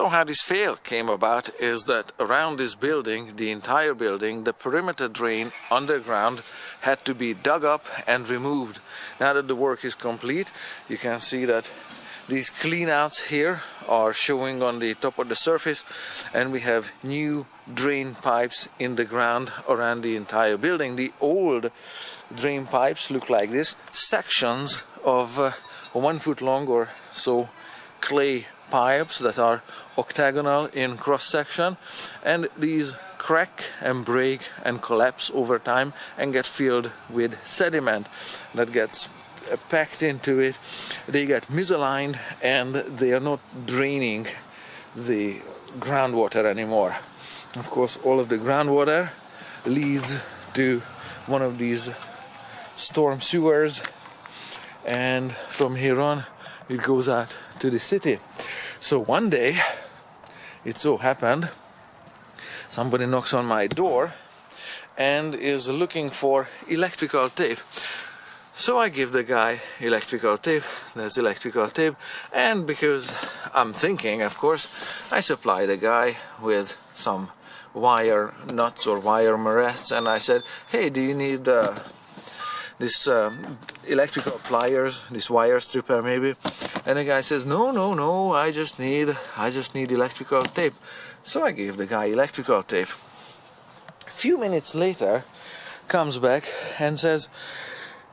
So how this fail came about is that around this building, the entire building, the perimeter drain underground had to be dug up and removed. Now that the work is complete, you can see that these cleanouts here are showing on the top of the surface, and we have new drain pipes in the ground around the entire building. The old drain pipes look like this, sections of 1 foot long or so clay pipes that are octagonal in cross section, and these crack and break and collapse over time and get filled with sediment that gets packed into it. They get misaligned and they are not draining the groundwater anymore. Of course, all of the groundwater leads to one of these storm sewers, and from here on it goes out to the city. So one day, it so happened, somebody knocks on my door and is looking for electrical tape. So I give the guy electrical tape. There's electrical tape, and because I'm thinking, of course, I supply the guy with some wire nuts or wire morettes, and I said, hey, do you need this electrical pliers, this wire stripper maybe? And the guy says, no, I just need electrical tape. So I gave the guy electrical tape. A few minutes later, comes back and says,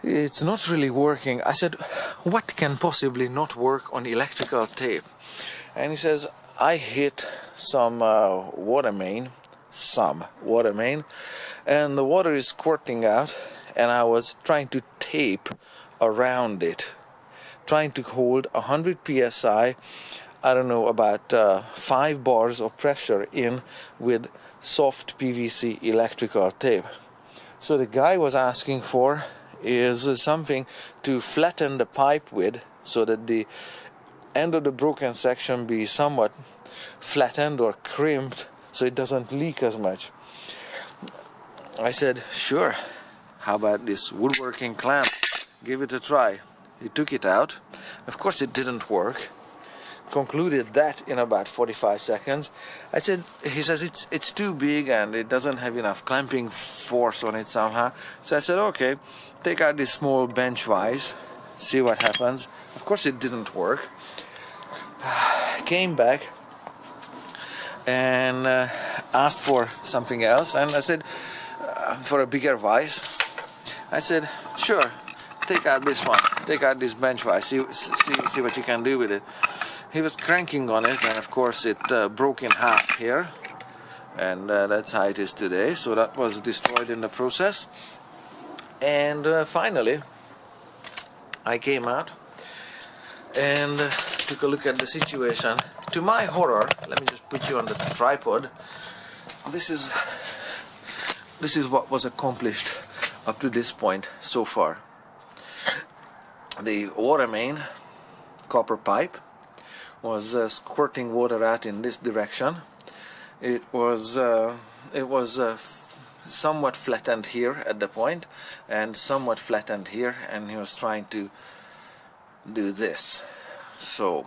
it's not really working. I said, what can possibly not work on electrical tape? And he says, I hit some water main, and the water is squirting out, and I was trying to tape around it, trying to hold 100 psi, I don't know, about 5 bars of pressure in with soft PVC electrical tape. So the guy was asking for is something to flatten the pipe with, so that the end of the broken section be somewhat flattened or crimped so it doesn't leak as much. I said, sure, how about this woodworking clamp? Give it a try. He took it out. Of course it didn't work. Concluded that in about 45 seconds. He says it's too big and it doesn't have enough clamping force on it somehow. So I said, okay, take out this small bench vise, see what happens. Of course it didn't work. Came back and asked for something else, and I said, for a bigger vise. I said, sure, take out this one, take out this bench vise, see what you can do with it. He was cranking on it, and of course it broke in half here, and that's how it is today. So that was destroyed in the process. And finally I came out and took a look at the situation. To my horror, let me just put you on the tripod. This is what was accomplished up to this point so far. The water main, copper pipe, was squirting water out in this direction. It was somewhat flattened here at the point, and somewhat flattened here, and he was trying to do this. So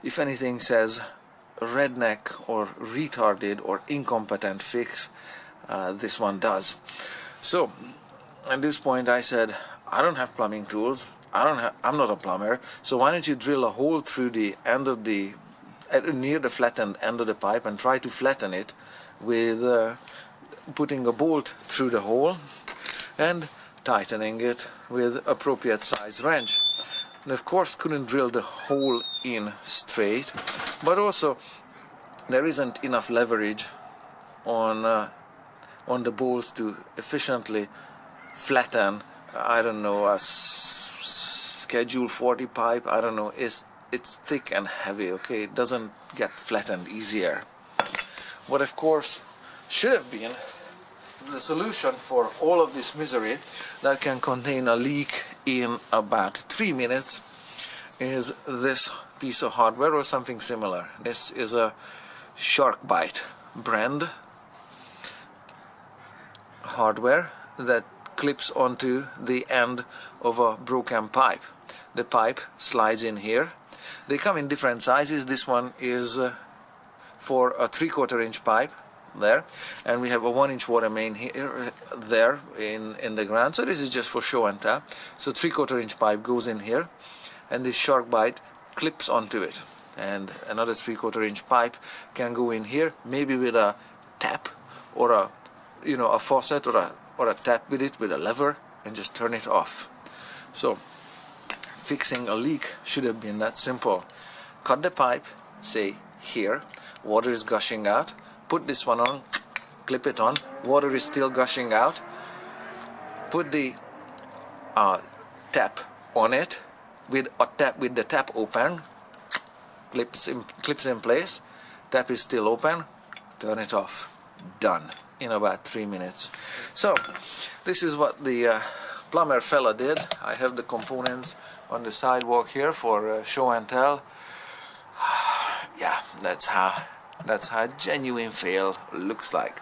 if anything says redneck or retarded or incompetent fix, this one does. So at this point I said, I don't have plumbing tools, I'm not a plumber, so why don't you drill a hole through the end of the near the flattened end of the pipe and try to flatten it with putting a bolt through the hole and tightening it with appropriate size wrench. And of course couldn't drill the hole in straight, but also there isn't enough leverage on the bolts to efficiently flatten, I don't know, a schedule 40 pipe. I don't know, it's thick and heavy, okay, it doesn't get flattened easier. What of course should have been the solution for all of this misery that can contain a leak in about 3 minutes is this piece of hardware or something similar. This is a SharkBite brand hardware that clips onto the end of a broken pipe. the pipe slides in here. They come in different sizes. This one is for a 3/4 inch pipe there, and we have a 1-inch water main here there in the ground. So this is just for show and tell. So 3/4 inch pipe goes in here, and this shark bite clips onto it, and another 3/4 inch pipe can go in here, maybe with a tap or a a faucet or a tap with it with a lever, and just turn it off. So fixing a leak should have been that simple. Cut the pipe, say here, water is gushing out, put this one on, clip it on, water is still gushing out, put the tap on it with the tap open, clips in place, tap is still open, turn it off. Done in about 3 minutes. So this is what the plumber fella did. I have the components on the sidewalk here for show and tell. Yeah, that's how a genuine fail looks like.